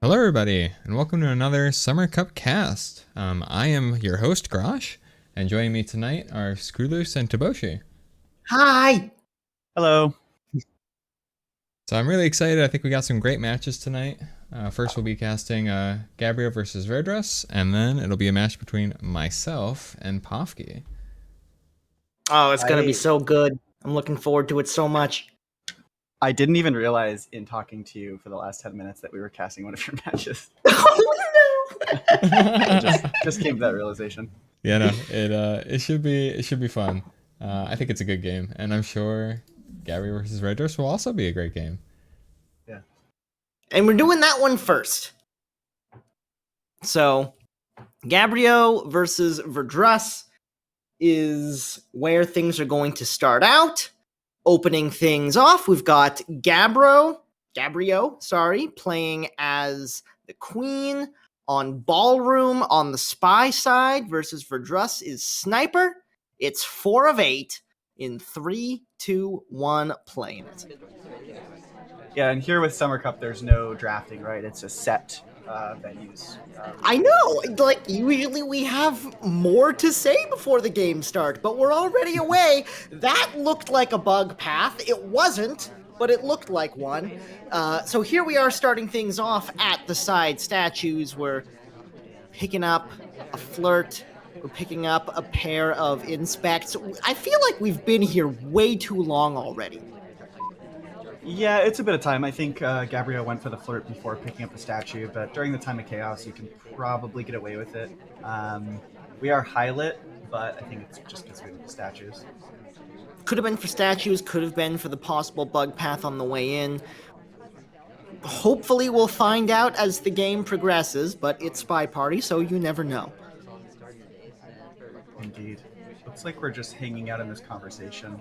Hello, everybody, and welcome to another Summer Cup cast. I am your host, Grosh, and joining me tonight are Screwloose and Toboshi. Hi. Hello. So I'm really excited. I think we got some great matches tonight. First, we'll be casting Gabrio versus Verdruss, and then it'll be a match between myself and Pofsky. Oh, it's going to be so good. I'm looking forward to it so much. I didn't even realize in talking to you for the last 10 minutes that we were casting one of your matches. Oh, no. just came to that realization. Yeah, no, it should be fun. I think it's a good game, and I'm sure Gabrio versus Verdruss will also be a great game. Yeah. And we're doing that one first. So, Gabrio versus Verdruss is where things are going to start out. Opening things off, we've got Gabrio, playing as the queen on Ballroom on the spy side versus Verdruss is Sniper. It's 4 of 8 in 3, 2, 1, playing it. Yeah, and here with Summer Cup, there's no drafting, right? It's a set venues. I know, like, usually we have more to say before the game starts, but we're already away. That looked like a bug path. It wasn't, but it looked like one. So here we are starting things off at the side statues. We're picking up a flirt. We're picking up a pair of inspects. I feel like we've been here way too long already. Yeah, it's a bit of time. I think Gabrio went for the flirt before picking up the statue, but during the time of chaos, you can probably get away with it. We are high lit, but I think it's just because we have the statues. Could have been for statues, could have been for the possible bug path on the way in. Hopefully we'll find out as the game progresses, but it's SpyParty, so you never know. Indeed. Looks like we're just hanging out in this conversation.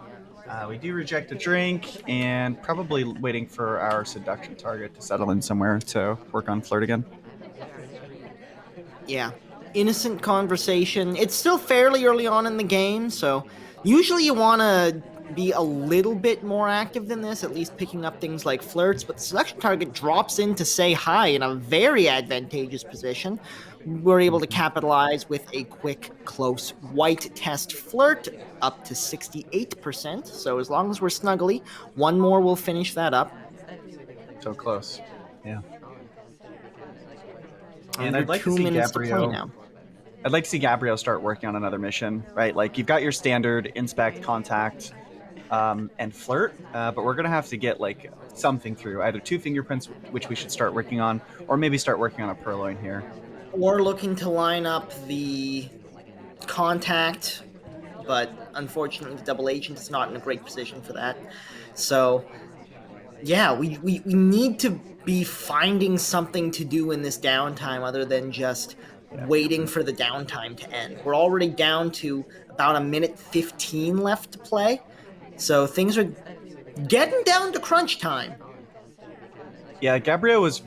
We do reject a drink and probably waiting for our seduction target to settle in somewhere to work on flirt again. Yeah. Innocent conversation. It's still fairly early on in the game, so usually you want to be a little bit more active than this, at least picking up things like flirts, but the selection target drops in to say hi in a very advantageous position. We're able to capitalize with a quick, close, white test flirt up to 68%, so as long as we're snuggly, one more will finish that up. So close. Yeah. And Under I'd like to 2 see minutes to play Gabrio. now. I'd like to see Gabrio start working on another mission, right? Like you've got your standard inspect, contact, and flirt, but we're gonna have to get like something through either 2 fingerprints, which we should start working on, or maybe start working on a purloin here. Or looking to line up the contact, but unfortunately the double agent is not in a great position for that. So yeah, we need to be finding something to do in this downtime other than just waiting for the downtime to end. We're already down to about a minute 15 left to play, so things are getting down to crunch time. Yeah, Gabrio was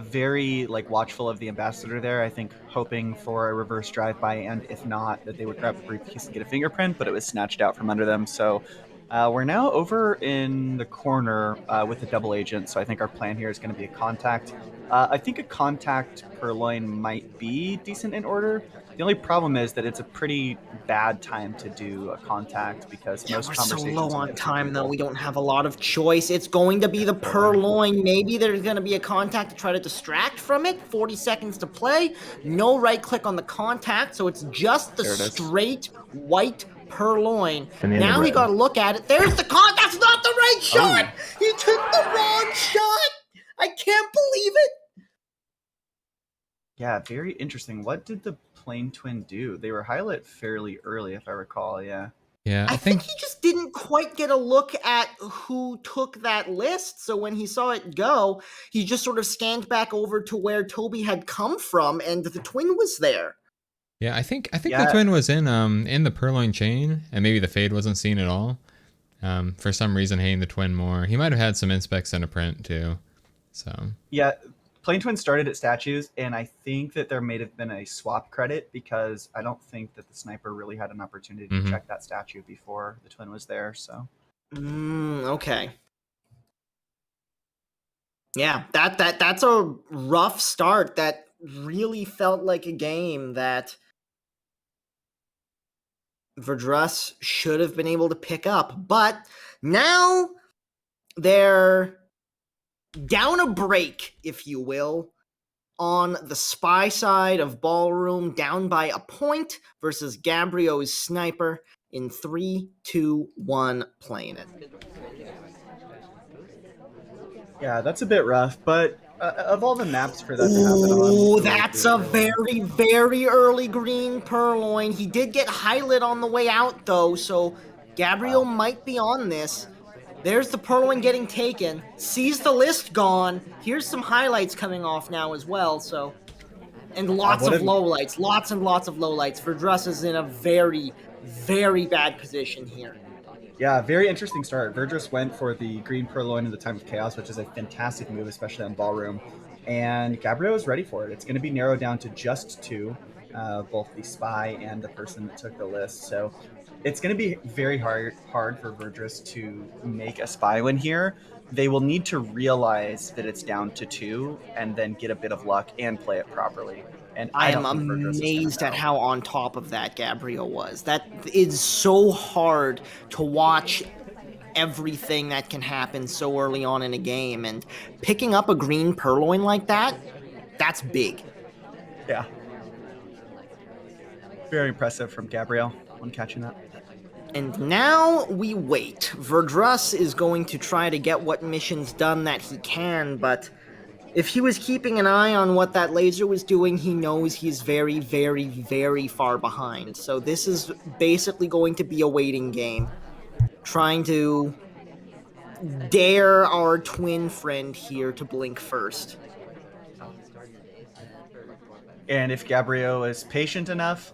very like watchful of the ambassador there. I think hoping for a reverse drive-by, and if not, that they would grab a briefcase and get a fingerprint, but it was snatched out from under them. So we're now over in the corner with the double agent. So I think our plan here is going to be a contact. I think a contact purloin might be decent in order. The only problem is that it's a pretty bad time to do a contact because Yeah, most we're so conversations low will on get through time, though. people. We don't have a lot of choice. It's going to be the Totally. purloin. Maybe there's going to be a contact to try to distract from it. 40 seconds to play. No right click on the contact, so it's just the There it is. straight white purloin. And in the Now he red. got to look at it. There's the contact. That's not the right shot. Oh. He took the wrong shot. I can't believe it. Yeah, very interesting. What did the plane twin do? They were highlight fairly early, if I recall. Yeah. Yeah, I I think think he just didn't quite get a look at who took that list. So when he saw it go, he just sort of scanned back over to where Toby had come from, and the twin was there. Yeah, I think the Yeah. twin was in the purloin chain, and maybe the fade wasn't seen at all. For some reason, hating the twin more. He might have had some inspects and a print too. So Yeah. Plane twin started at statues, and I think that there may have been a swap credit because I don't think that the sniper really had an opportunity to check that statue before the twin was there. So Okay. Yeah, that's a rough start. That really felt like a game that Verdruss should have been able to pick up. But now they're down a break, if you will, on the spy side of Ballroom, down by a point versus Gabrio's sniper in 3, 2, 1, playing it. Yeah, that's a bit rough, but of all the maps for that to happen on, Oh, go with that's Green a Purloin. very, very early green purloin. He did get highlit on the way out, though, so Gabrio Wow. might be on this. There's the purloin getting taken. Sees the list gone. Here's some highlights coming off now as well, so. And lots What of an lowlights. Lots and lots of lowlights. Verdruss is in a very, very bad position here. Yeah, very interesting start. Verdruss went for the green purloin in the time of chaos, which is a fantastic move, especially on Ballroom. And Gabrio is ready for it. It's going to be narrowed down to just two, both the spy and the person that took the list. So it's going to be very hard for Verdruss to make a spy win here. They will need to realize that it's down to two and then get a bit of luck and play it properly. And I I am don't think Verdruss is going to amazed at know. how on top of that Gabrio was. That is so hard to watch everything that can happen so early on in a game. And picking up a green purloin like that, that's big. Yeah. Very impressive from Gabriel on catching that. And now we wait. Verdruss is going to try to get what missions done that he can, but if he was keeping an eye on what that laser was doing, he knows he's very, very, very far behind. So this is basically going to be a waiting game. Trying to dare our twin friend here to blink first. And if Gabrio is patient enough,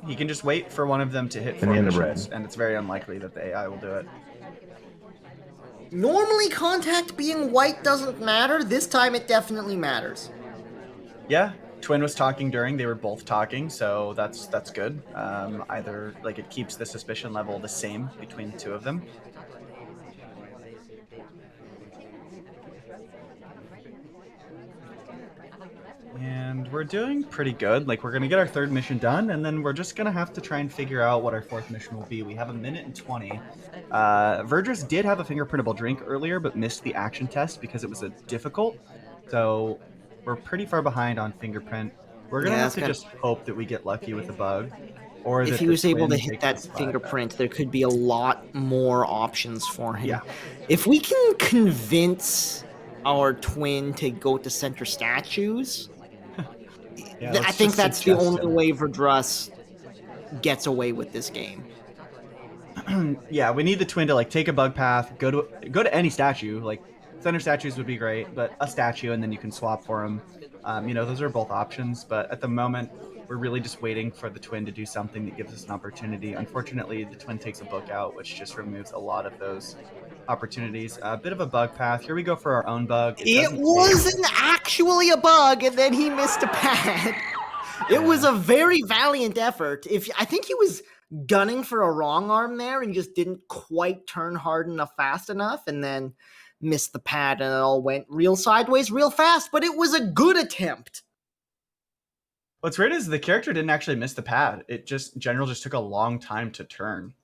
he can just wait for one of them to hit And the four end of missions, red. and it's very unlikely that the AI will do it. Normally, contact being white doesn't matter. This time, it definitely matters. Yeah, Twin was talking during; they were both talking, so that's good. Either like it keeps the suspicion level the same between the two of them. And we're doing pretty good. Like, we're going to get our third mission done, and then we're just going to have to try and figure out what our fourth mission will be. We have 1:20. Verdruss did have a fingerprintable drink earlier, but missed the action test because it was a difficult. So we're pretty far behind on fingerprint. We're going to Yeah, have that's to kind just hope that we get lucky with a bug, or if that he the was able to twin hit takes the that spy back. fingerprint, there could be a lot more options for him. Yeah. If we can convince our twin to go to center statues, Yeah, I let's think just that's the suggest only him. way Verdruss gets away with this game. Yeah, we need the twin to like take a bug path, go to any statue. Like center statues would be great, but a statue and then you can swap for them. Those are both options. But at the moment, we're really just waiting for the twin to do something that gives us an opportunity. Unfortunately, the twin takes a book out, which just removes a lot of those opportunities. A bit of a bug path. Here we go for our own bug. It It doesn't take. wasn't actually a bug, and then he missed a pad. It was a very valiant effort. If I think he was gunning for a wrong arm there and just didn't quite turn hard enough fast enough, and then missed the pad, and it all went real sideways real fast. But it was a good attempt. What's weird is the character didn't actually miss the pad. It just general just took a long time to turn.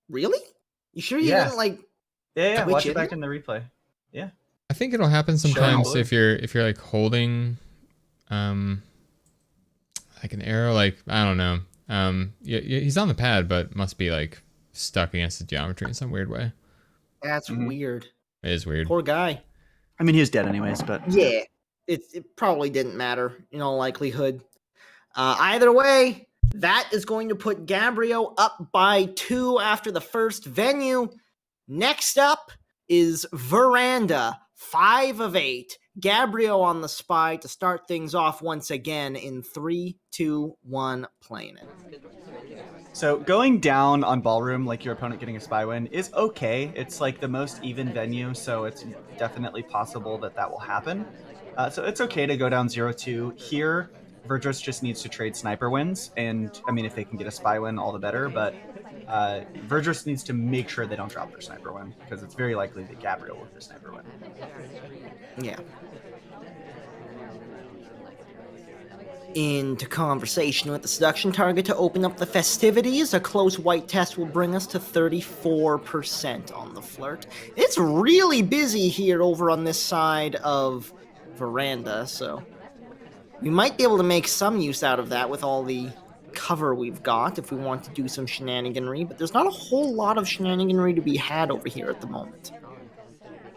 Really? You sure you Yeah. didn't like Yeah. twitch Watch it in back there? in the replay. Yeah. I think it'll happen sometimes Sure. if you're like holding like an arrow, like I don't know. He's on the pad, but must be like stuck against the geometry in some weird way. That's weird. It is weird. Poor guy. I mean, he was dead anyways, but Yeah, it probably didn't matter in all likelihood. Either way, that is going to put Gabrio up by 2 after the first venue. Next up is Veranda, 5 of 8. Gabrio on the spy to start things off once again in 3, 2, 1, playing it. So going down on Ballroom, like your opponent getting a spy win, is okay. It's like the most even venue, so it's definitely possible that that will happen. So it's okay to go down 0-2. Here, Verdruss just needs to trade sniper wins, and I mean, if they can get a spy win, all the better. But Verdruss needs to make sure they don't drop their sniper win, because it's very likely that Gabrio will get their sniper win. Yeah. Into conversation with the seduction target to open up the festivities. A close white test will bring us to 34% on the flirt. It's really busy here over on this side of Veranda, so we might be able to make some use out of that with all the cover we've got if we want to do some shenaniganry, but there's not a whole lot of shenaniganry to be had over here at the moment.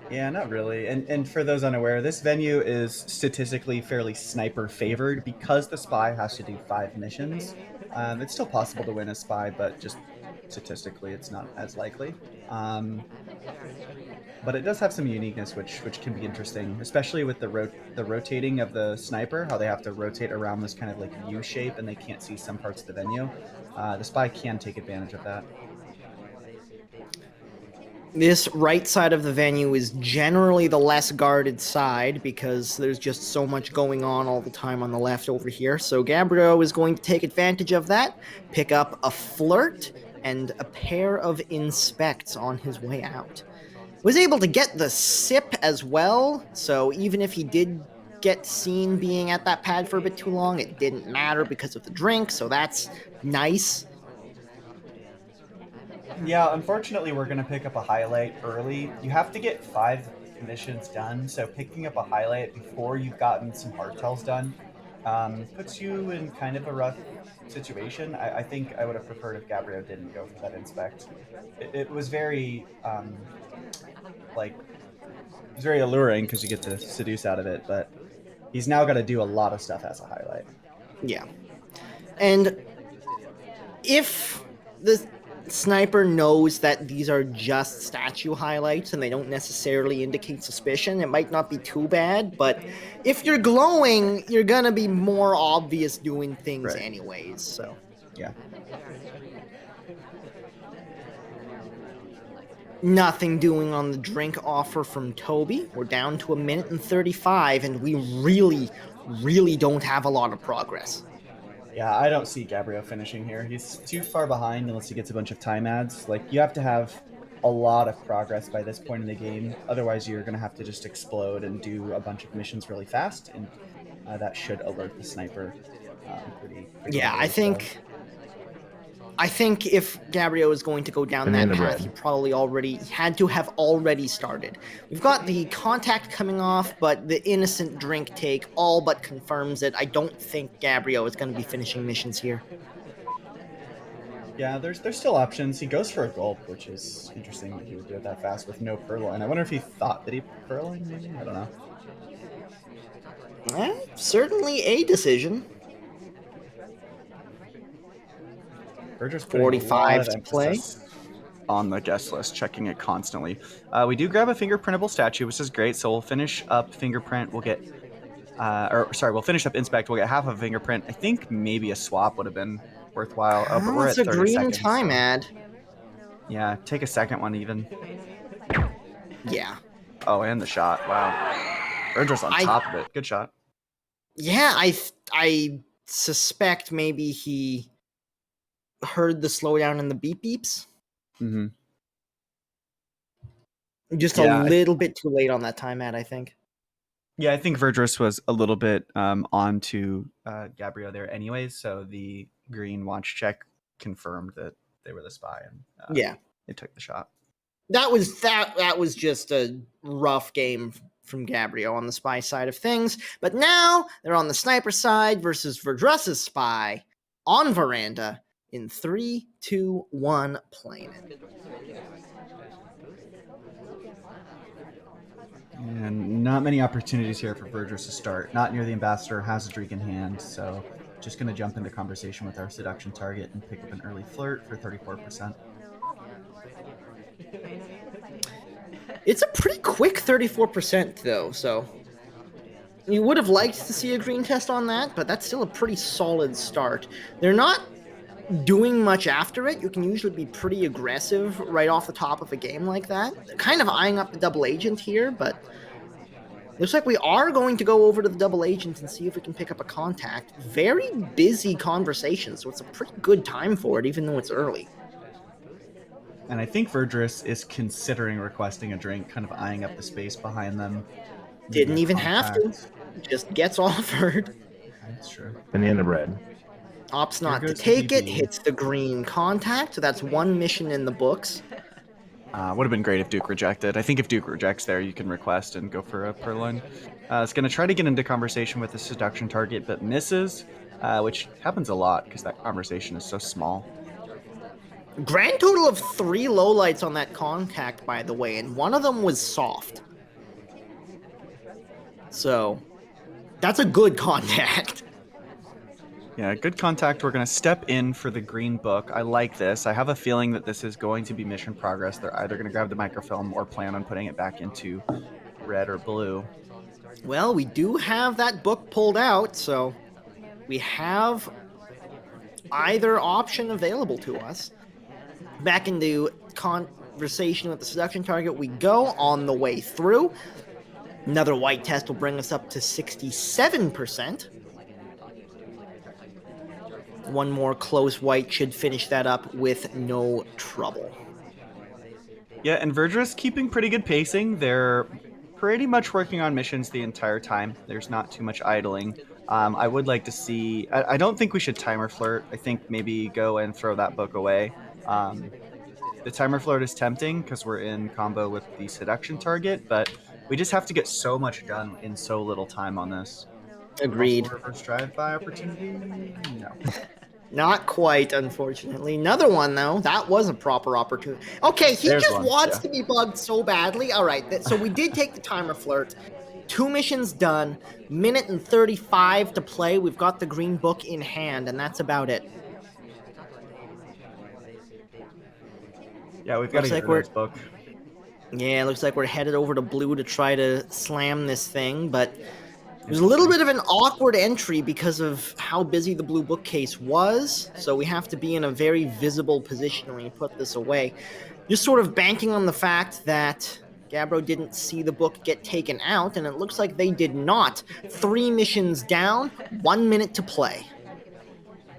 Yeah, not really. And for those unaware, this venue is statistically fairly sniper favored because the spy has to do 5 missions. It's still possible to win a spy, but just statistically, it's not as likely. But it does have some uniqueness, which can be interesting, especially with the rotating of the sniper, how they have to rotate around this kind of like U shape, and they can't see some parts of the venue. The spy can take advantage of that. This right side of the venue is generally the less guarded side because there's just so much going on all the time on the left over here. So Gabrio is going to take advantage of that, pick up a flirt and a pair of inspects on his way out. Was able to get the sip as well, so even if he did get seen being at that pad for a bit too long, it didn't matter because of the drink, so that's nice. Yeah, unfortunately, we're going to pick up a highlight early. You have to get 5 missions done, so picking up a highlight before you've gotten some hardtails done puts you in kind of a rough situation. I think I would have preferred if Gabrio didn't go for that inspect. It was very, it was very alluring because you get to seduce out of it, but he's now got to do a lot of stuff as a highlight. Yeah. And if the sniper knows that these are just statue highlights and they don't necessarily indicate suspicion, it might not be too bad, but if you're glowing, you're gonna be more obvious doing things anyways, so. Yeah. Nothing doing on the drink offer from Toby. We're down to 1:35, and we really don't have a lot of progress. Yeah, I don't see Gabrio finishing here. He's too far behind unless he gets a bunch of time adds. Like, you have to have a lot of progress by this point in the game. Otherwise, you're going to have to just explode and do a bunch of missions really fast, and that should alert the sniper pretty yeah, early, I think if Gabrio is going to go down that path, he probably had to have already started. We've got the contact coming off, but the innocent drink take all but confirms it. I don't think Gabrio is going to be finishing missions here. Yeah, there's still options. He goes for a gulp, which is interesting that he would do it that fast with no purloin. I wonder if he thought that he purloined, maybe? I don't know. Certainly a decision. 45 to play on the guest list, checking it constantly. We do grab a fingerprintable statue, which is great. So we'll finish up fingerprint. We'll get, we'll finish up inspect. We'll get half a fingerprint. I think maybe a swap would have been worthwhile. Oh, but we're at 30 seconds. It's a green time ad. Yeah, take a second one even. Yeah. Oh, and the shot. Wow. Verdruss on top of it. Good shot. Yeah, I suspect maybe he heard the slowdown and the beep beeps. Mm-hmm. Just a little bit too late on that time ad, I think. Yeah, I think Verdruss was a little bit on to Gabrio there anyways, so the green watch check confirmed that they were the spy, and it took the shot. That was just a rough game from Gabrio on the spy side of things, but now they're on the sniper side versus Verdruss's spy on Veranda. In 3, 2, 1, playing it. And not many opportunities here for Verdruss to start. Not near the ambassador, has a drink in hand, so just going to jump into conversation with our seduction target and pick up an early flirt for 34%. It's a pretty quick 34% though, so you would have liked to see a green test on that, but that's still a pretty solid start. They're not doing much after it. You can usually be pretty aggressive right off the top of a game like that. They're kind of eyeing up the double agent here, but looks like we are going to go over to the double agent and see if we can pick up a contact. Very busy conversation, so it's a pretty good time for it, even though it's early. And I think Verdruss is considering requesting a drink, kind of eyeing up the space behind them. Maybe Didn't a even have to. contact. Just gets offered. That's true. Banana bread. Opts Here not to goes the take it. BB. Hits the green contact. So that's one mission in the books. Would have been great if Duke rejected. I think if Duke rejects there, you can request and go for a Purloin. It's going to try to get into conversation with the seduction target, but misses, which happens a lot because that conversation is so small. Grand total of 3 lowlights on that contact, by the way, and one of them was soft. So, that's a good contact. Yeah, good contact. We're going to step in for the green book. I like this. I have a feeling that this is going to be mission progress. They're either going to grab the microfilm or plan on putting it back into red or blue. Well, we do have that book pulled out, so we have either option available to us. Back into conversation with the seduction target we go on the way through. Another white test will bring us up to 67%. One more close white should finish that up with no trouble. Yeah, and Verdruss keeping pretty good pacing. They're pretty much working on missions the entire time. There's not too much idling. I would like to see. I don't think we should timer flirt. I think maybe go and throw that book away. The timer flirt is tempting because we're in combo with the seduction target, but we just have to get so much done in so little time on this. Agreed. Also, reverse drive-by opportunity? No. Not quite, unfortunately. Another one, though. That was a proper opportunity. Okay, he There's just one, wants yeah. to be bugged so badly. All right, so we did take the timer flirt. 2 missions done. Minute and 35 to play. We've got the green book in hand, and that's about it. Yeah, we've got to get rid of this book. Yeah, looks like we're headed over to blue to try to slam this thing, but it was a little bit of an awkward entry because of how busy the blue bookcase was, so we have to be in a very visible position when you put this away. Just sort of banking on the fact that Gabrio didn't see the book get taken out, and it looks like they did not. 3 missions down, 1 minute to play.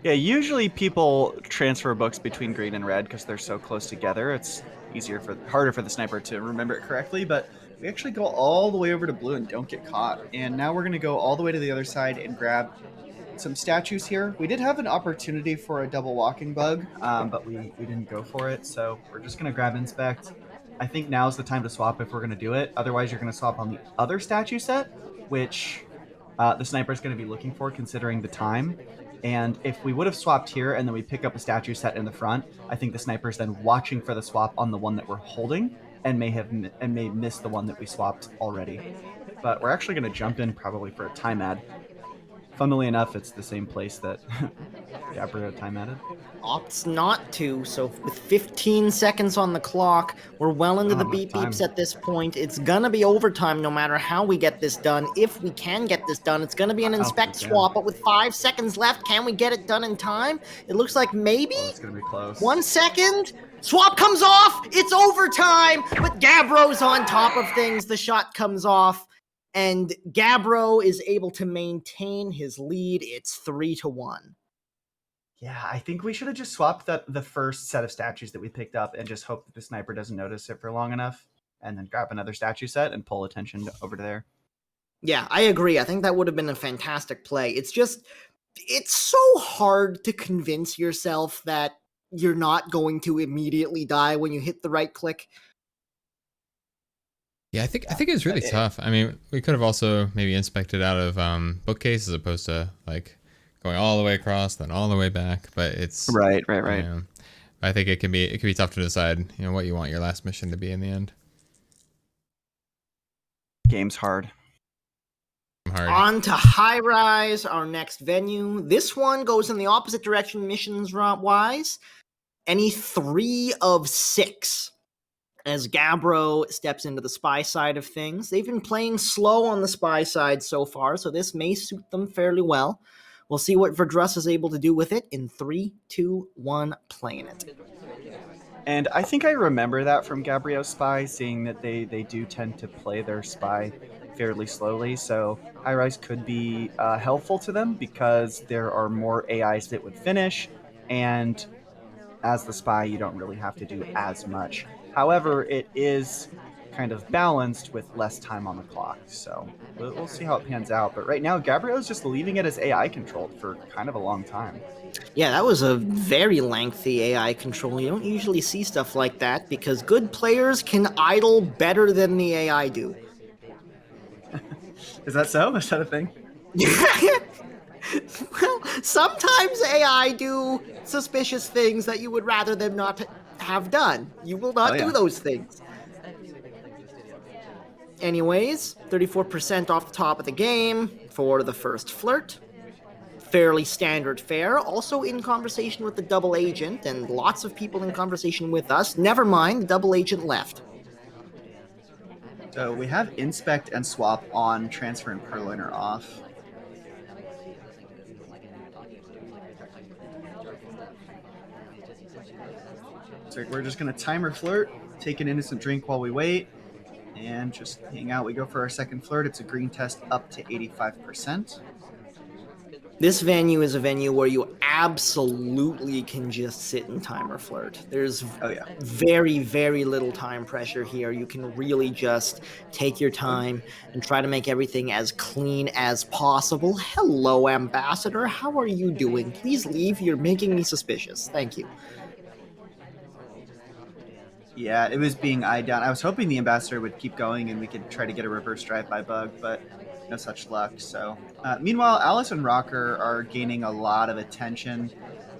Yeah, usually people transfer books between green and red because they're so close together. It's harder for the sniper to remember it correctly, but we actually go all the way over to blue and don't get caught. And now we're going to go all the way to the other side and grab some statues here. We did have an opportunity for a double walking bug, but we didn't go for it. So we're just going to grab inspect. I think now's the time to swap if we're going to do it. Otherwise, you're going to swap on the other statue set, which the sniper is going to be looking for considering the time. And if we would have swapped here and then we pick up a statue set in the front, I think the sniper is then watching for the swap on the one that we're holding and may miss the one that we swapped already. But we're actually going to jump in probably for a time ad. Funnily enough, it's the same place that Gabrio time added. Opts not to, so with 15 seconds on the clock, we're well into the beep beeps at this point. It's gonna be overtime no matter how we get this done. If we can get this done, it's gonna be an inspect swap, but with 5 seconds left, can we get it done in time? It looks like maybe. Oh, it's gonna be close. 1 second. Swap comes off. It's overtime, but Gabrio's on top of things. The shot comes off, and Gabrio is able to maintain his lead. It's 3-1. Yeah, I think we should have just swapped the first set of statues that we picked up and just hope that the sniper doesn't notice it for long enough, and then grab another statue set and pull attention over to there. Yeah, I agree. I think that would have been a fantastic play. It's so hard to convince yourself that you're not going to immediately die when you hit the right click. Yeah, I think it's really tough. I mean, we could have also maybe inspected out of bookcase as opposed to like going all the way across, then all the way back. But it's right. You know, I think it can be tough to decide, you know, what you want your last mission to be in the end. Game's hard. On to High Rise, our next venue. This one goes in the opposite direction missions wise. Any 3 of 6. As Gabrio steps into the spy side of things. They've been playing slow on the spy side so far, so this may suit them fairly well. We'll see what Verdruss is able to do with it in 3, 2, 1, playing it. And I think I remember that from Gabrio's spy, seeing that they do tend to play their spy fairly slowly, so High Rise could be helpful to them because there are more AIs that would finish, and as the spy, you don't really have to do as much. However, it is kind of balanced with less time on the clock. So we'll see how it pans out. But right now, Gabrio is just leaving it as AI controlled for kind of a long time. Yeah, that was a very lengthy AI control. You don't usually see stuff like that because good players can idle better than the AI do. Is that so? Is that a thing? Well, sometimes AI do suspicious things that you would rather them not have done. You will not do those things. Anyways, 34% off the top of the game for the first flirt. Fairly standard fare. Also in conversation with the double agent, and lots of people in conversation with us. Never mind, the double agent left. So we have inspect and swap on, transfer and purloiner off. So we're just going to timer flirt, take an innocent drink while we wait, and just hang out. We go for our second flirt. It's a green test up to 85%. This venue is a venue where you absolutely can just sit and timer flirt. There's very, very little time pressure here. You can really just take your time and try to make everything as clean as possible. Hello, Ambassador. How are you doing? Please leave. You're making me suspicious. Thank you. Yeah, it was being eyed down. I was hoping the ambassador would keep going and we could try to get a reverse drive-by bug, but no such luck. So, meanwhile, Alice and Rocker are gaining a lot of attention.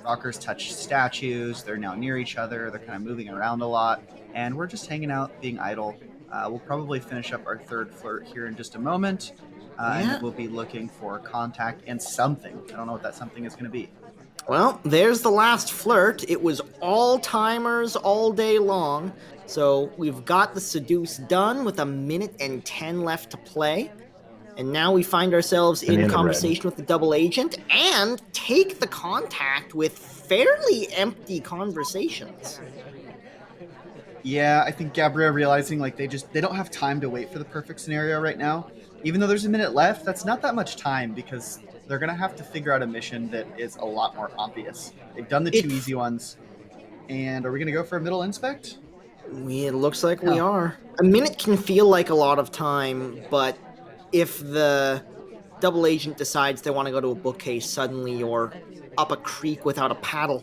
Rocker's touched statues. They're now near each other. They're kind of moving around a lot, and we're just hanging out, being idle. We'll probably finish up our third flirt here in just a moment, and then we'll be looking for contact and something. I don't know what that something is going to be. Well, there's the last flirt. It was all timers all day long. So we've got the seduce done with 1:10 left to play. And now we find ourselves in conversation with the double agent and take the contact with fairly empty conversations. Yeah, I think Gabrio realizing like they don't have time to wait for the perfect scenario right now. Even though there's a minute left, that's not that much time because they're going to have to figure out a mission that is a lot more obvious. They've done the two easy ones. And are we going to go for a middle inspect? It looks like we are. A minute can feel like a lot of time, but if the double agent decides they want to go to a bookcase, suddenly you're up a creek without a paddle.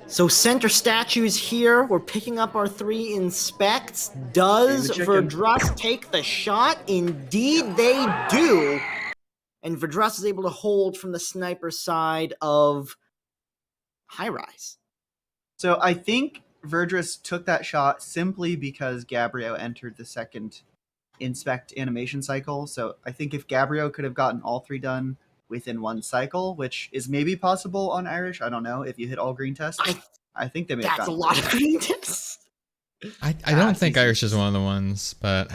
So center statues here. We're picking up our 3 inspects. Does Verdruss take the shot? Indeed they do. And Verdruss is able to hold from the sniper side of High Rise. So I think Verdruss took that shot simply because Gabrio entered the second inspect animation cycle. So I think if Gabrio could have gotten all 3 done within one cycle, which is maybe possible on Irish, I don't know, if you hit all green tests, I think they may have gotten a lot of green tests. I don't think Irish is one of the ones, but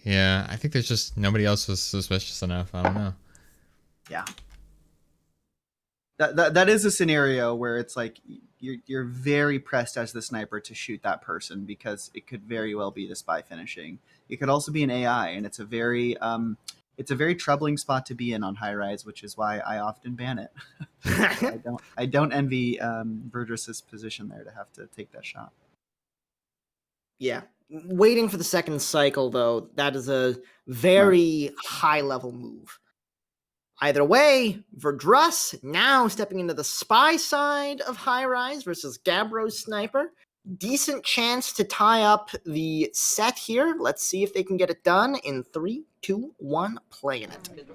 yeah, I think there's just nobody else was suspicious enough. I don't know. Yeah. That is a scenario where it's like you're very pressed as the sniper to shoot that person because it could very well be the spy finishing. It could also be an AI, and it's a very troubling spot to be in on High Rise, which is why I often ban it. I don't envy Verdruss's position there to have to take that shot. Yeah. Waiting for the second cycle, though, that is a very high-level move. Either way, Verdruss now stepping into the spy side of High Rise versus Gabrio's sniper. Decent chance to tie up the set here. Let's see if they can get it done in 3, 2, 1, playing it.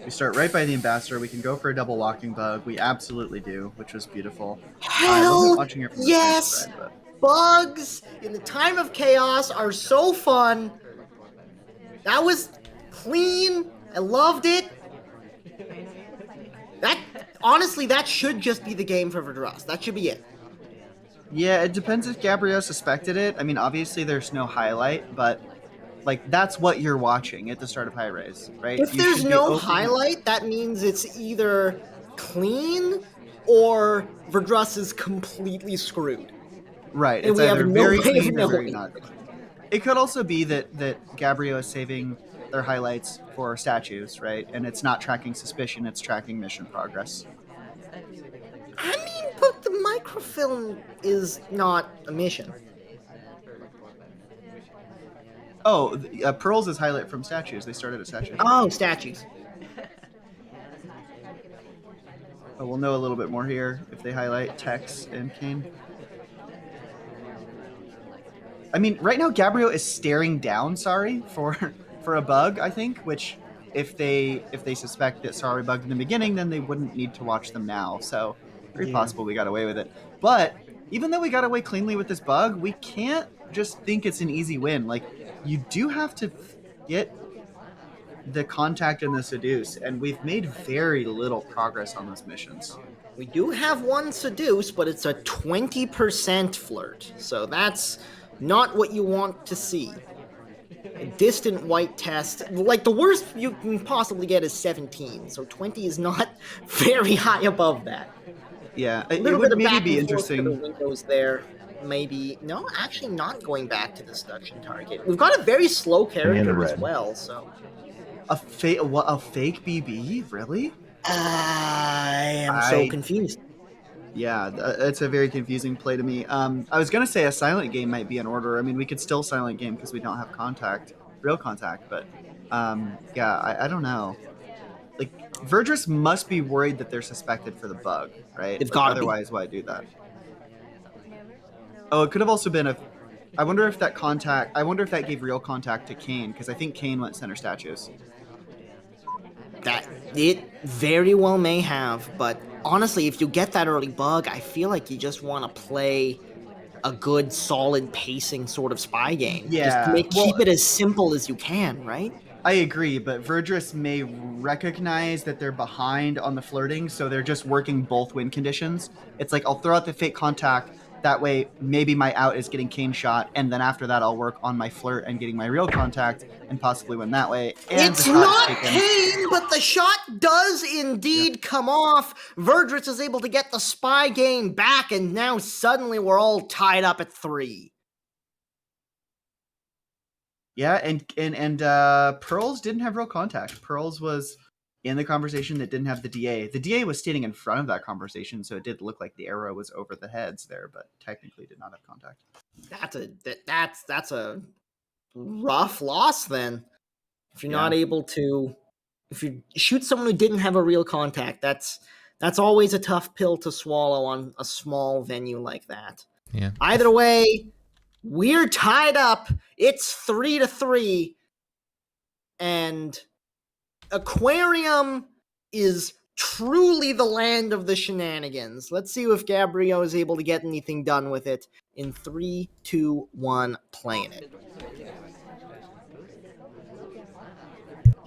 We start right by the ambassador. We can go for a double walking bug. We absolutely do, which was beautiful. Hell watching it from yes! The side, Bugs in the time of chaos are so fun. That was clean. I loved it. Honestly, that should just be the game for Verdruss. That should be it. Yeah, it depends if Gabrio suspected it. I mean, obviously there's no highlight, but like that's what you're watching at the start of High Rise, right? If there's no highlight, that means it's either clean or Verdruss is completely screwed. Right. And it's we either have no very way clean of or very knowing. not. It could also be that Gabrio is saving their highlights for statues, right? And it's not tracking suspicion, it's tracking mission progress. I mean, thought the microfilm is not a mission. Oh, pearls is highlight from statues. They started at statues. Oh, statues. Oh, we'll know a little bit more here if they highlight Tex and Kane. I mean, right now Gabrio is staring down Sorry for a bug, I think, which if they suspect that Sorry bugged in the beginning, then they wouldn't need to watch them now. So very possible we got away with it. But even though we got away cleanly with this bug, we can't just think it's an easy win. Like, you do have to get the contact and the seduce, and we've made very little progress on those missions. We do have one seduce, but it's a 20% flirt, so that's not what you want to see. A distant white test, like the worst you can possibly get is 17, so 20 is not very high above that. Yeah, A it little would bit of maybe back be and forth to the interesting. windows there. Maybe no, actually not going back to the seduction target. We've got a very slow character as well, so A fake BB? Really? I am so confused. Yeah, it's a very confusing play to me. I was gonna say a silent game might be in order. I mean, we could still silent game because we don't have real contact. But yeah, I don't know. Like, Verdruss must be worried that they're suspected for the bug, right? They've Like, gotta be. otherwise, why do that? Oh, it could have also been a. I wonder if that contact. I wonder if that gave real contact to Kane, because I think Kane went center statues. That it very well may have, but honestly, if you get that early bug, I feel like you just want to play a good, solid pacing sort of spy game. Yeah, Just keep it as simple as you can, right? I agree, but Verdruss may recognize that they're behind on the flirting, so they're just working both win conditions. It's like, I'll throw out the fake contact. That way, maybe my out is getting Kane shot, and then after that, I'll work on my flirt and getting my real contact, and possibly win that way. And It's the shot's not taken. Kane, but the shot does indeed come off. Verdruss is able to get the spy game back, and now suddenly we're all tied up at 3. Yeah, and Pearls didn't have real contact. Pearls was in the conversation that didn't have the DA. The DA was standing in front of that conversation, so it did look like the arrow was over the heads there, but technically did not have contact. That's a rough loss then. If you're not able to, if you shoot someone who didn't have a real contact, that's always a tough pill to swallow on a small venue like that. Yeah. Either way, we're tied up. It's 3-3, and Aquarium is truly the land of the shenanigans. Let's see if Gabrio is able to get anything done with it in 3, 2, 1, playing it.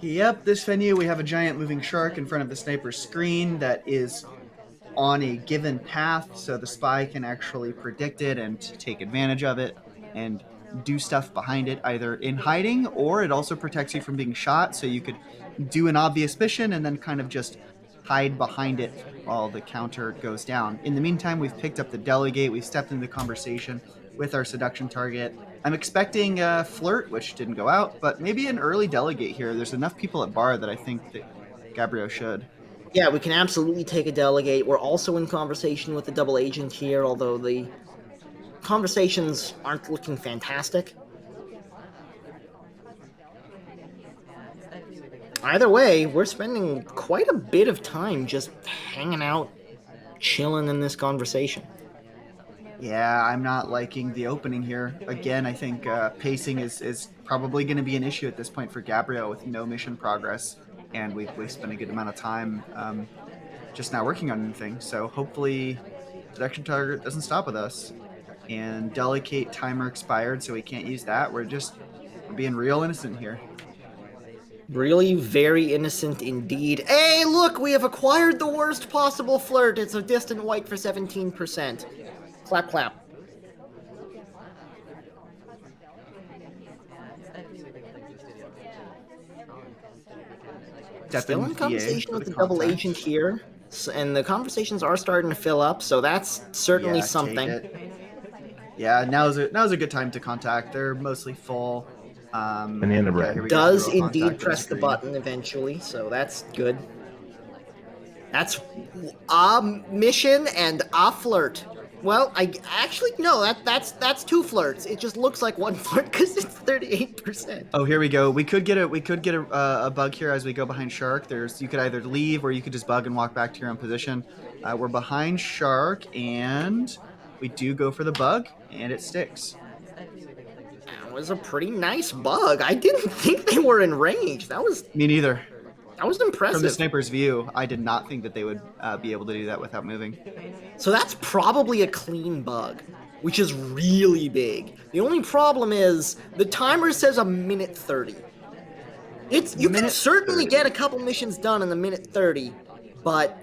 Yep, this venue, we have a giant moving shark in front of the sniper's screen that is on a given path, so the spy can actually predict it and take advantage of it and do stuff behind it, either in hiding, or it also protects you from being shot, so you could do an obvious mission and then kind of just hide behind it while the counter goes down. In the meantime, we've picked up the delegate, we've stepped into the conversation with our seduction target. I'm expecting a flirt, which didn't go out, but maybe an early delegate here. There's enough people at bar that I think that Gabrio should. Yeah, we can absolutely take a delegate. We're also in conversation with the double agent here, although the conversations aren't looking fantastic. Either way, we're spending quite a bit of time just hanging out, chilling in this conversation. Yeah, I'm not liking the opening here. Again, I think pacing is probably going to be an issue at this point for Gabrio with no mission progress, and we've spent a good amount of time just not working on anything. So hopefully seduction target doesn't stop with us. And delegate timer expired, so we can't use that. We're being real innocent here. Really very innocent indeed. Hey, look, we have acquired the worst possible flirt. It's a distant white for 17%. Clap, clap. Still in conversation with the double agent here, and the conversations are starting to fill up, so that's certainly something. Yeah, now's a good time to contact. They're mostly full. Does indeed press the button eventually, so that's good. That's a mission and a flirt. Well, I actually no. That's two flirts. It just looks like one flirt because it's 38%. Oh, here we go. We could get a bug here as we go behind Shark. You could either leave or you could just bug and walk back to your own position. We're behind Shark, and we do go for the bug, and it sticks. That was a pretty nice bug. I didn't think they were in range. That was Me neither. From impressive. the sniper's view, I did not think that they would be able to do that without moving. So that's probably a clean bug, which is really big. The only problem is the timer says a minute 30. You can certainly get a couple missions done in a minute 30, but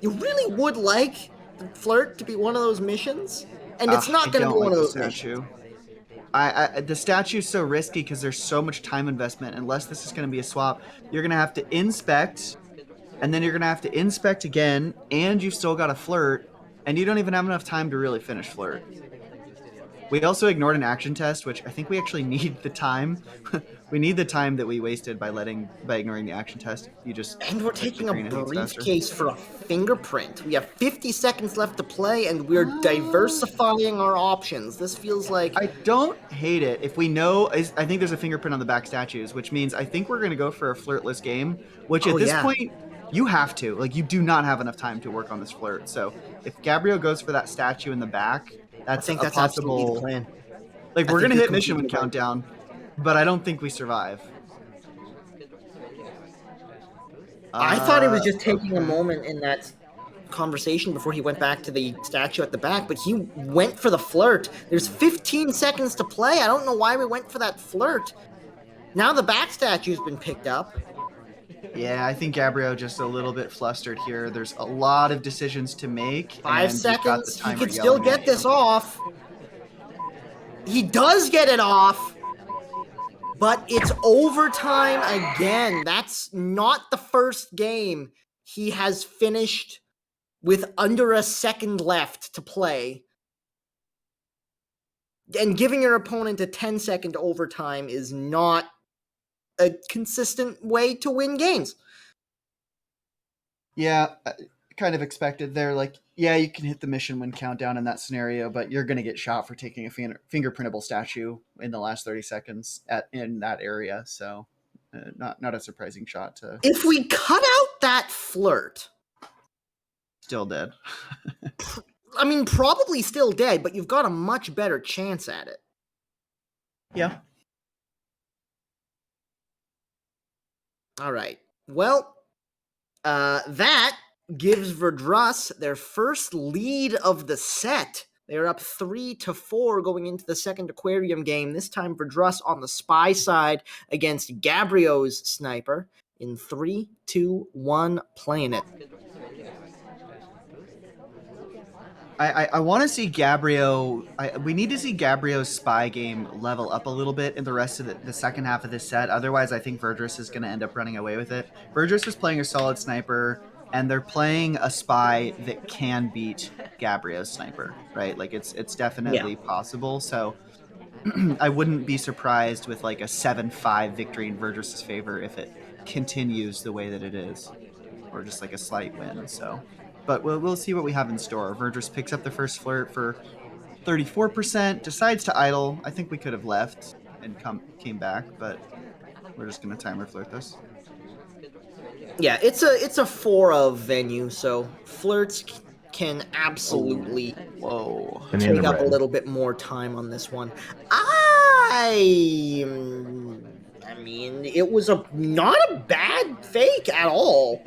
you really would like the flirt to be one of those missions, and it's not going to be one of those missions. The statue's so risky because there's so much time investment. Unless this is going to be a swap, you're going to have to inspect, and then you're going to have to inspect again, and you've still got a flirt, and you don't even have enough time to really finish flirt. We also ignored an action test, which I think we actually need the time. We need the time that we wasted by ignoring the action test. And we're taking a briefcase for a fingerprint. We have 50 seconds left to play, and we're diversifying our options. This feels like... I don't hate it. If we know... I think there's a fingerprint on the back statues, which means I think we're going to go for a flirtless game, which at this point, you have to. Like, you do not have enough time to work on this flirt. So if Gabrio goes for that statue in the back, that's a possible... absolutely the plan. Like, we're going to hit mission when countdown, but I don't think we survive. I thought he was just taking a moment in that conversation before he went back to the statue at the back, but he went for the flirt. There's 15 seconds to play. I don't know why we went for that flirt. Now the back statue's been picked up. Yeah, I think Gabrio just a little bit flustered here. There's a lot of decisions to make. 5 seconds. He could still get this off. He does get it off. But it's overtime again. That's not the first game he has finished with under a second left to play. And giving your opponent a 10-second overtime is not a consistent way to win games. Yeah, kind of expected there. Like, yeah, you can hit the mission when countdown in that scenario, but you're going to get shot for taking a fingerprintable statue in the last 30 seconds in that area. So not a surprising shot to... If we cut out that flirt... Still dead. I mean, probably still dead, but you've got a much better chance at it. Yeah. All right. Well, that gives Verdruss their first lead of the set. They're up 3-4 going into the second Aquarium game. This time Verdruss on the spy side against Gabrio's sniper in 3, 2, 1, playing it. I want to see Gabrio. We need to see Gabrio's spy game level up a little bit in the rest of the second half of this set. Otherwise, I think Verdruss is going to end up running away with it. Verdruss is playing a solid sniper, and they're playing a spy that can beat Gabrio's sniper, right? Like, it's definitely possible. So I wouldn't be surprised with like a 7-5 victory in Verdruss's favor if it continues the way that it is, or just like a slight win. So. But we'll see what we have in store. Verdruss picks up the first flirt for 34%, decides to idle. I think we could have left and came back, but we're just going to timer flirt this. Yeah, it's a 4 of venue, so flirts can absolutely take up a little bit more time on this one. I mean, it was not a bad fake at all.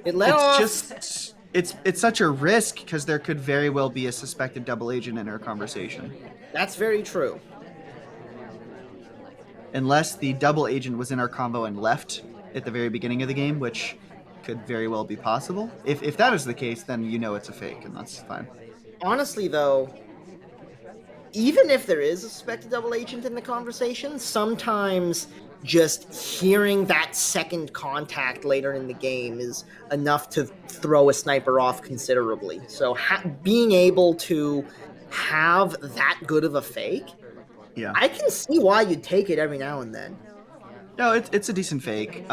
It let off... It's such a risk because there could very well be a suspected double agent in our conversation. That's very true. Unless the double agent was in our convo and left at the very beginning of the game, which could very well be possible. If that is the case, then you know it's a fake, and that's fine. Honestly, though, even if there is a suspected double agent in the conversation, sometimes just hearing that second contact later in the game is enough to throw a sniper off considerably. So being able to have that good of a fake, I can see why you'd take it every now and then. No, it's a decent fake.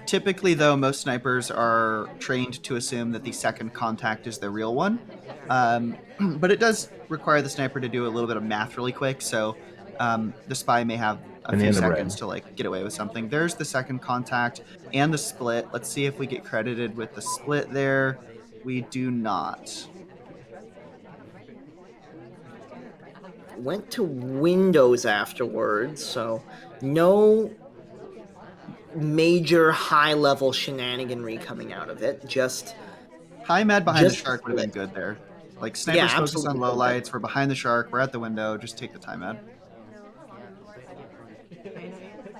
Typically, though, most snipers are trained to assume that the second contact is the real one. But it does require the sniper to do a little bit of math really quick. So the spy may have a few Banana bread. seconds to like get away with something. There's the second contact and the split. Let's see if we get credited with the split there. We do not. Went to Windows afterwards, so no major high-level shenaniganry coming out of it. Just High Mad behind the Just shark would have been split. good there. Like snipers focus on absolutely. low lights. We're behind the shark. We're at the window. Just take the time out.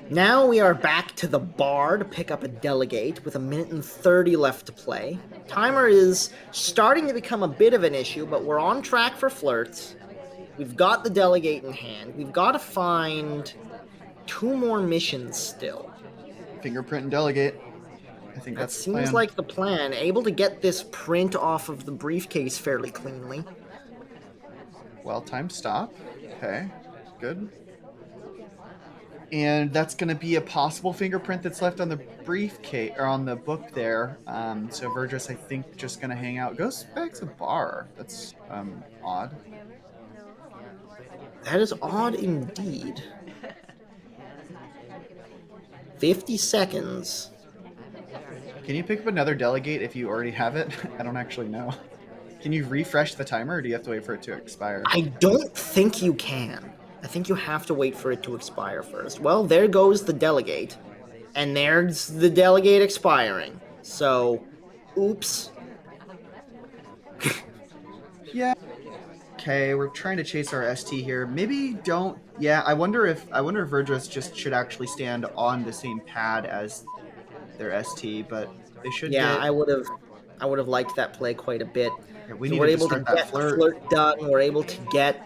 Now we are back to the bar to pick up a delegate with 1:30 left to play. Timer is starting to become a bit of an issue, but we're on track for flirts. We've got the delegate in hand. We've got to find 2 more missions still. Fingerprint and delegate. I think That that's the seems plan. like the plan. Able to get this print off of the briefcase fairly cleanly. Well-timed stop. Okay, good. And that's going to be a possible fingerprint that's left on the briefcase or on the book there. So Verdruss, I think, just going to hang out. Goes back to the bar. That's odd. That is odd indeed. 50 seconds. Can you pick up another delegate if you already have it? I don't actually know. Can you refresh the timer, or do you have to wait for it to expire? I don't think you can. I think you have to wait for it to expire first. Well, there goes the delegate. And there's the delegate expiring. So, oops. Yeah. Okay, we're trying to chase our ST here. Maybe don't. Yeah, I wonder if Verdruss just should actually stand on the same pad as their ST, but they should Yeah, get. I would have liked that play quite a bit. Yeah, we So needed we're to able to start that get the flirt. flirt done. We're able to get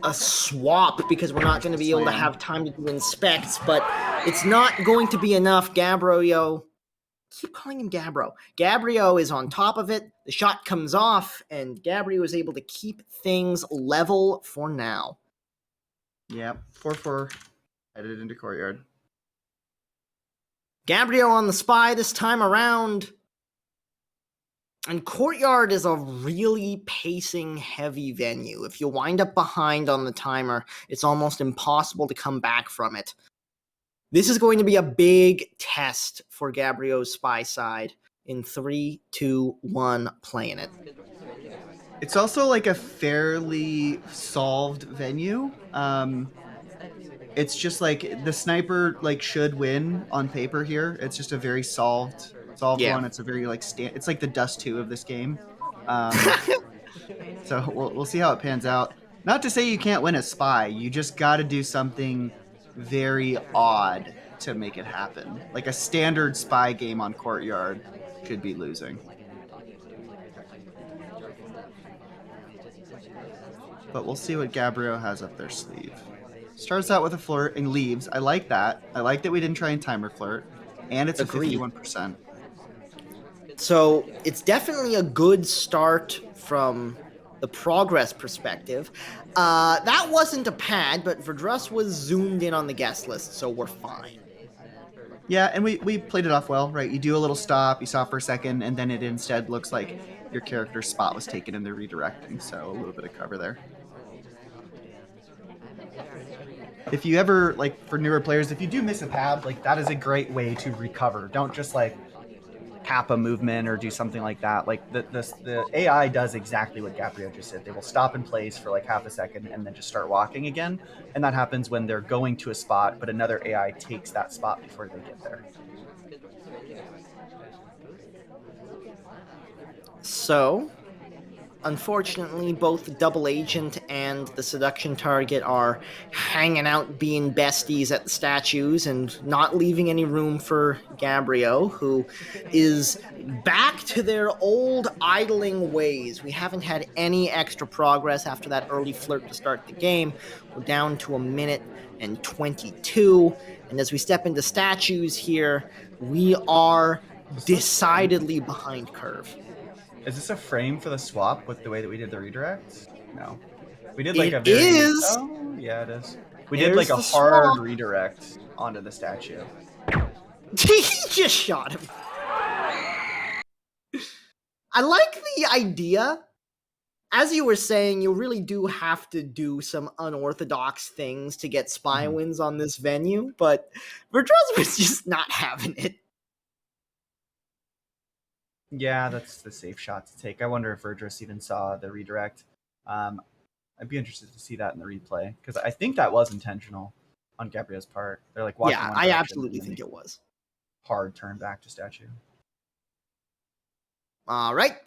a swap because we're not going to be able to Slam. have time to do inspects, but it's not going to be enough. Gabrio, keep calling him Gabro. Gabrio is on top of it. The shot comes off, and Gabrio is able to keep things level for now. Yeah, 4-4 headed into Courtyard. Gabrio on the spy this time around. And Courtyard is a really pacing-heavy venue. If you wind up behind on the timer, it's almost impossible to come back from it. This is going to be a big test for Gabrio's spy side. In 3, 2, 1, playing it. It's also like a fairly solved venue. It's just like the sniper like should win on paper here. It's just a very solved Yeah. one. It's a very like it's like the Dust 2 of this game. So we'll see how it pans out. Not to say you can't win a spy. You just got to do something very odd to make it happen. Like a standard spy game on Courtyard could be losing. But we'll see what Gabrio has up their sleeve. Starts out with a flirt and leaves. I like that. I like that we didn't try and timer flirt. And it's Agreed. a 51%. So it's definitely a good start from the progress perspective. That wasn't a pad, but Verdruss was zoomed in on the guest list, so we're fine. Yeah, and we played it off well, right? You do a little stop, you stop for a second, and then it instead looks like your character's spot was taken and they're redirecting, so a little bit of cover there. If you ever, like, for newer players, if you do miss a pad, like, that is a great way to recover. Don't just, like, cap a movement or do something like that. Like, the AI does exactly what Gabrio just said. They will stop in place for, like, half a second and then just start walking again. And that happens when they're going to a spot, but another AI takes that spot before they get there. So, unfortunately, both the double agent and the seduction target are hanging out being besties at the statues and not leaving any room for Gabrio, who is back to their old idling ways. We haven't had any extra progress after that early flirt to start the game. We're down to 1:22, and as we step into statues here, we are decidedly behind curve. Is this a frame for the swap with the way that we did the redirect? No. We did like It a very... is. Oh, yeah, it is. We did like a There's the hard swamp. redirect onto the statue. He just shot him. I like the idea. As you were saying, you really do have to do some unorthodox things to get spy wins on this venue, but Verdruss was just not having it. Yeah, that's the safe shot to take. I wonder if Verdruss even saw the redirect. I'd be interested to see that in the replay because I think that was intentional on Gabrio's part. They're like walking Yeah, one I direction absolutely and then think they it was. hard turn back to statue. All right.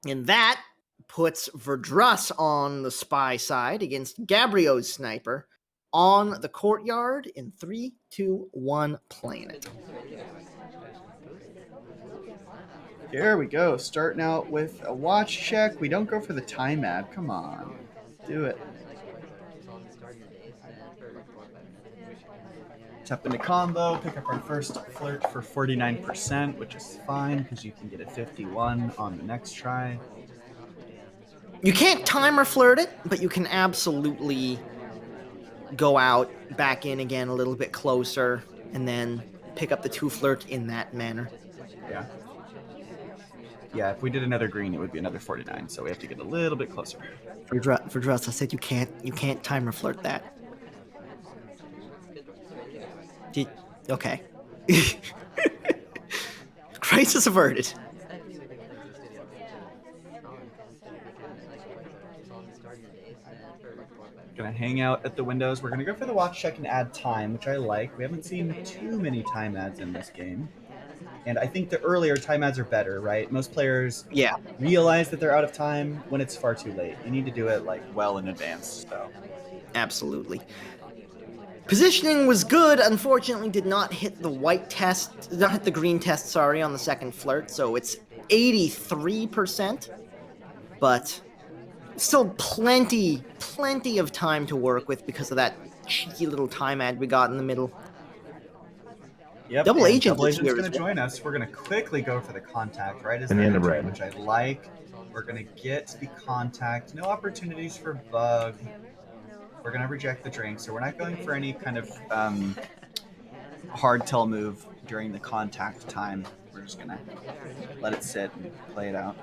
And that puts Verdruss on the spy side against Gabrio's sniper on the courtyard in 3, 2, 1, playing it. Here we go. Starting out with a watch check. We don't go for the time ad. Come on. Do it. Tap into combo, pick up our first flirt for 49%, which is fine because you can get a 51 on the next try. You can't timer flirt it, but you can absolutely go out, back in again a little bit closer, and then pick up the 2 flirt in that manner. Yeah. Yeah, if we did another green, it would be another 49, so we have to get a little bit closer. Verdruss, I said you can't timer flirt that. Okay. Crisis averted. Gonna hang out at the windows. We're gonna go for the watch check and add time, which I like. We haven't seen too many time ads in this game. And I think the earlier time ads are better, right? Most players realize that they're out of time when it's far too late. You need to do it like well in advance. So Absolutely. Positioning was good, unfortunately did not hit the green test, sorry, on the second flirt, so it's 83%, but still plenty of time to work with because of that cheeky little time ad we got in the middle. yep, Double Agent Double is Agent's here gonna as well. join us. We're gonna quickly go for the contact right as In the they're end of entering, red. which I like. We're gonna get the contact. No opportunities for bug. We're gonna reject the drink, so we're not going for any kind of hard tell move during the contact time. We're just gonna let it sit and play it out.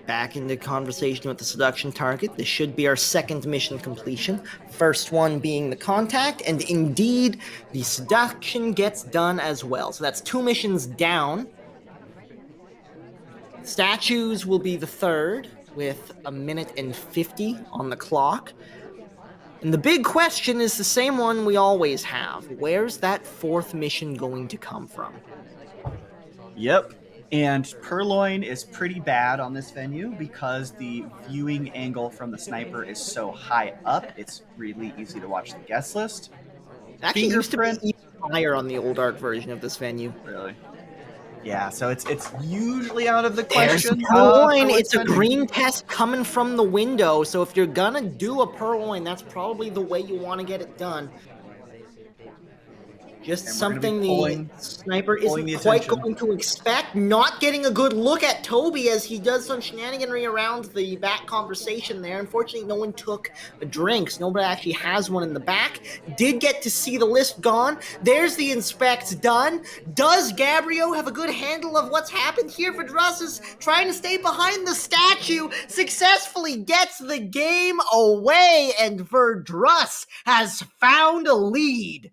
Back into conversation with the seduction target. This should be our second mission completion. First one being the contact, and indeed, the seduction gets done as well. So that's 2 missions down. Statues will be the third, with 1:50 on the clock. And the big question is the same one we always have. Where's that 4th mission going to come from? Yep. And Purloin is pretty bad on this venue because the viewing angle from the sniper is so high up. It's really easy to watch the guest list. Actually, it used to be Fingerprint. even higher on the old art version of this venue. Really? Yeah, so it's usually out of the There's question. Purloin. For It's a spending. green test coming from the window, so if you're gonna do a Purloin, that's probably the way you want to get it done. Just And we're gonna be something pulling- the sniper pulling isn't the quite attention. going to expect. Not getting a good look at Toby as he does some shenaniganry around the back conversation there. Unfortunately, no one took a drink, so nobody actually has one in the back. Did get to see the list gone. There's the inspect done. Does Gabrio have a good handle of what's happened here? Verdruss is trying to stay behind the statue, successfully gets the game away, and Verdruss has found a lead.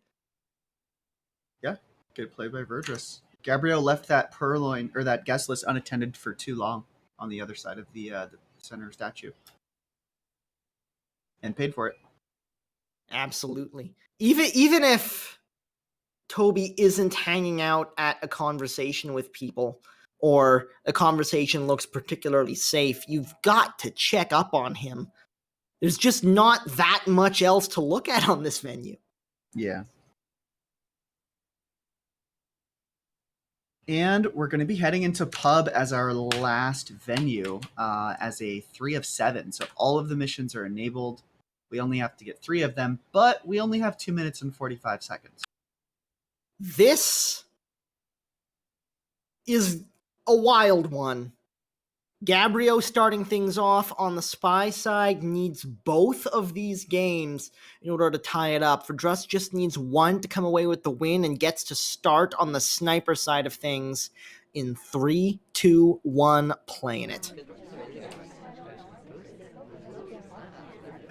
Good play by Verdruss. Gabrio left that Purloin or that guest list unattended for too long on the other side of the center statue, and paid for it. Absolutely. Even if Toby isn't hanging out at a conversation with people, or a conversation looks particularly safe, you've got to check up on him. There's just not that much else to look at on this venue. Yeah. And we're going to be heading into pub as our last venue as a 3 of 7. So all of the missions are enabled. We only have to get 3 of them, but we only have 2 minutes and 45 seconds. This is a wild one Gabrio starting things off on the spy side needs both of these games in order to tie it up. Verdruss just needs one to come away with the win and gets to start on the sniper side of things in 3, 2, 1, playing it.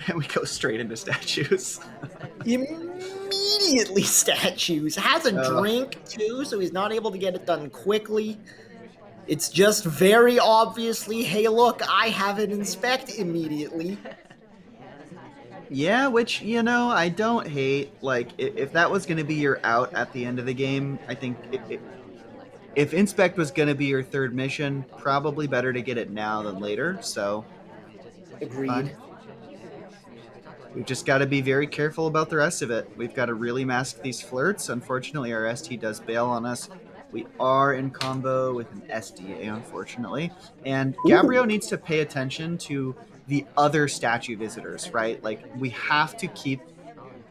And we go straight into statues. Immediately statues. Has a drink too, so he's not able to get it done quickly. It's just very obviously, hey, look, I have it inspect immediately. Yeah, which, you know, I don't hate. Like, if that was going to be your out at the end of the game, I think if inspect was going to be your third mission, probably better to get it now than later. So, Agreed. fine. We've just got to be very careful about the rest of it. We've got to really mask these flirts. Unfortunately, our ST does bail on us. We are in combo with an SDA, unfortunately. And Gabrio needs to pay attention to the other statue visitors, right? Like, we have to keep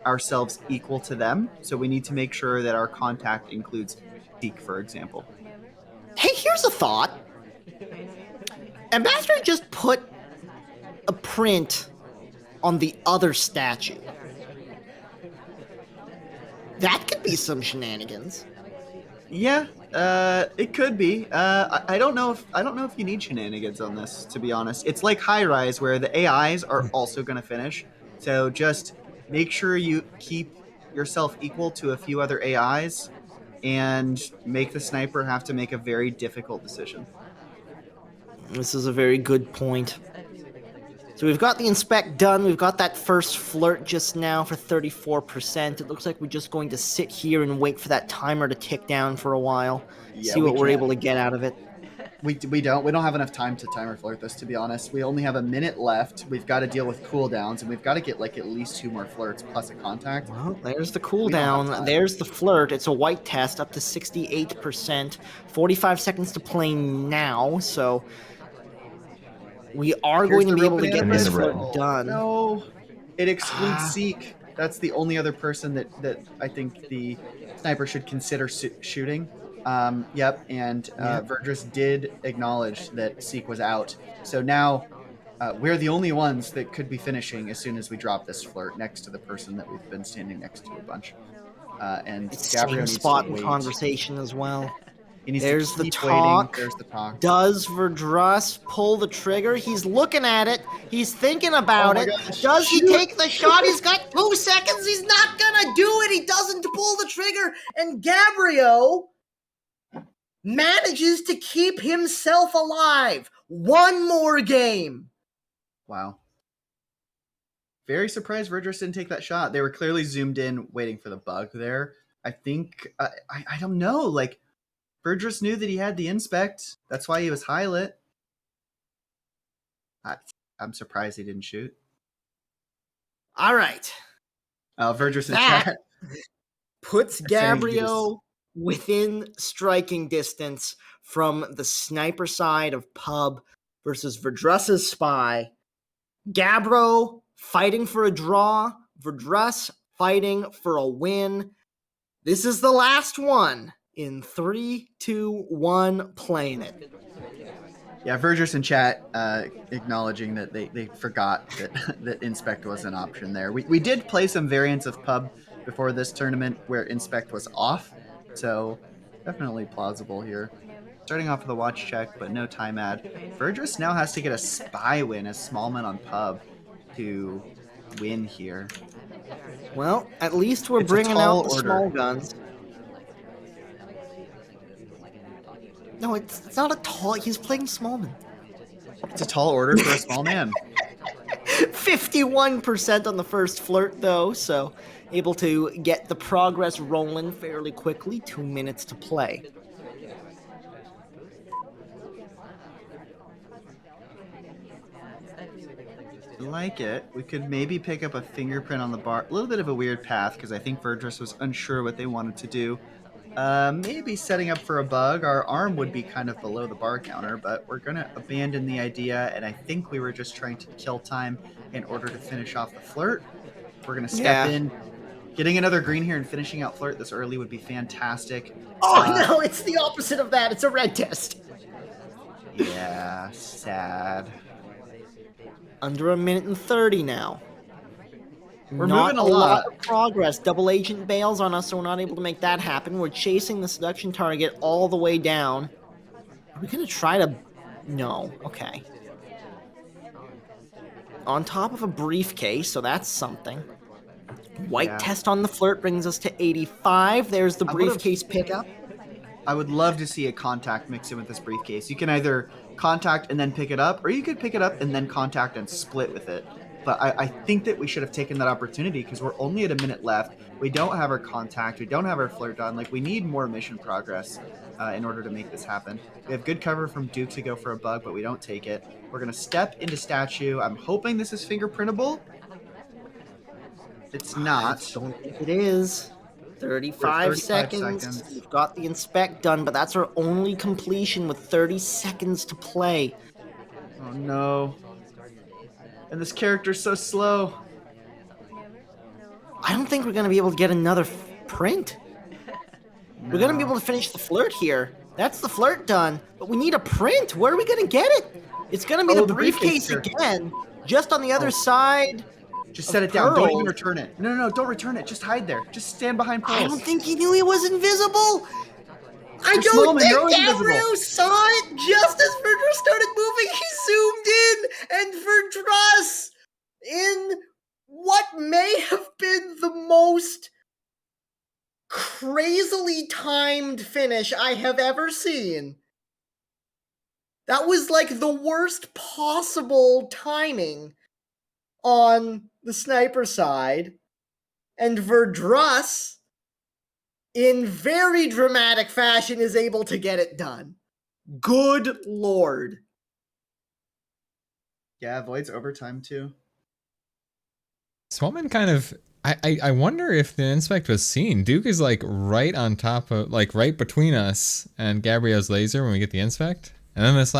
ourselves equal to them. So we need to make sure that our contact includes Deke, for example. Hey, here's a thought. Ambassador just put a print on the other statue. That could be some shenanigans. Yeah, it could be. I don't know if you need shenanigans on this, to be honest. It's like High Rise, where the AIs are also going to finish. So just make sure you keep yourself equal to a few other AIs, and make the sniper have to make a very difficult decision. This is a very good point. So we've got the inspect done. We've got that first flirt just now for 34%. It looks like we're just going to sit here and wait for that timer to tick down for a while. Yeah, see what we're can't. able to get out of it. We don't have enough time to timer flirt this, to be honest. We only have a minute left. We've got to deal with cooldowns, and we've got to get like at least 2 more flirts plus a contact. Well, there's the cooldown. There's the flirt. It's a white test up to 68%. 45 seconds to play now, so we are going to be able to get this flirt done. No, it excludes Seek. That's the only other person that I think the sniper should consider shooting. Yep, and Verdruss did acknowledge that Seek was out. So now we're the only ones that could be finishing as soon as we drop this flirt next to the person that we've been standing next to a bunch. And it's Gabrio same needs spot to wait. In conversation as well. There's the talk. There's the talk. Does Verdruss pull the trigger? He's looking at it. He's thinking about it. Gosh. Does he take the shot? He's got 2 seconds. He's not gonna do it. He doesn't pull the trigger. And Gabrio manages to keep himself alive. 1 more game. Wow. Very surprised Verdruss didn't take that shot. They were clearly zoomed in, waiting for the bug there. I think, I don't know, like, Verdruss knew that he had the inspect. That's why he was high lit. I'm surprised he didn't shoot. All right. Verdruss in chat puts Gabrio within striking distance from the sniper side of pub versus Verdruss's spy. Gabro fighting for a draw. Verdruss fighting for a win. This is the last one. In 3, 2, 1, playing it. Yeah, Verdruss in chat acknowledging that they forgot that Inspect was an option there. We did play some variants of Pub before this tournament where Inspect was off, so definitely plausible here. Starting off with a watch check, but no time ad. Verdruss now has to get a spy win as Smallman on Pub to win here. Well, at least we're bringing out the small guns. No, it's not a tall... He's playing Smallman. It's a tall order for a small man. 51% on the first flirt, though, so able to get the progress rolling fairly quickly. 2 minutes to play. I like it. We could maybe pick up a fingerprint on the bar. A little bit of a weird path, because I think Verdruss was unsure what they wanted to do. Maybe setting up for a bug. Our arm would be kind of below the bar counter, but we're going to abandon the idea, and I think we were just trying to kill time in order to finish off the flirt. We're going to step in. Getting another green here and finishing out flirt this early would be fantastic. Oh, no, it's the opposite of that. It's a red test. Yeah, sad. Under a minute and 30 now. We're Not moving a a lot lot. of progress. Double agent bails on us, so we're not able to make that happen. We're chasing the seduction target all the way down. Are we gonna try to... No. Okay. On top of a briefcase, so that's something. White Yeah. test on the flirt brings us to 85. There's the I would've- briefcase pickup. I would love to see a contact mix in with this briefcase. You can either contact and then pick it up, or you could pick it up and then contact and split with it. But I think that we should have taken that opportunity because we're only at a minute left. We don't have our contact. We don't have our flirt done. Like, we need more mission progress in order to make this happen. We have good cover from Duke to go for a bug, but we don't take it. We're going to step into statue. I'm hoping this is fingerprintable. It's not. I don't think it is. 35 seconds. We've got the inspect done, but that's our only completion with 30 seconds to play. Oh no. And this character's so slow. I don't think we're going to be able to get another print. No. We're going to be able to finish the flirt here. That's the flirt done, but we need a print. Where are we going to get it? It's going to be the briefcase again, just on the other side. Just set it down. Don't even return it. No, don't return it. Just hide there. Just stand behind Pearls. I don't think he knew he was invisible. I don't think Gabrio saw it just as Verdruss started moving. He zoomed in, and Verdruss, in what may have been the most crazily timed finish I have ever seen. That was like the worst possible timing on the sniper side, and Verdruss, in very dramatic fashion, is able to get it done. Good lord. Yeah, Void's overtime too. Smallman kind of... I wonder if the inspect was seen. Duke is like right on top of... like right between us and Gabrio's laser when we get the inspect. And then this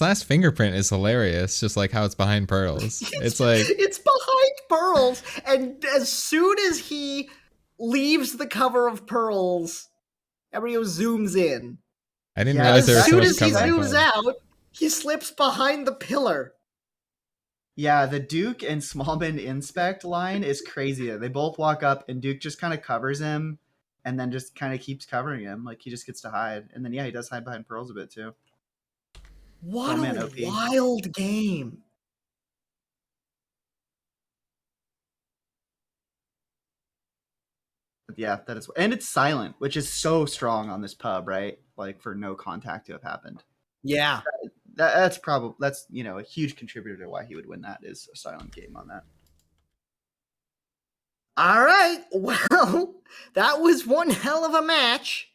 last fingerprint is hilarious, just like how it's behind Pearls. It's like... It's behind Pearls, and as soon as he leaves the cover of Pearls, Gabrio zooms in. I didn't realize there was so much As soon as he cover. zooms out, he slips behind the pillar. Yeah, the Duke and Smallman inspect line is crazy. They both walk up, and Duke just kind of covers him, and then just kind of keeps covering him. Like, he just gets to hide. And then, yeah, he does hide behind Pearls a bit, too. What a wild game. Yeah, that is, and it's silent, which is so strong on this pub, right? Like, for no contact to have happened. Yeah, that's a huge contributor to why he would win. That is a silent game on that. All right, well, that was one hell of a match.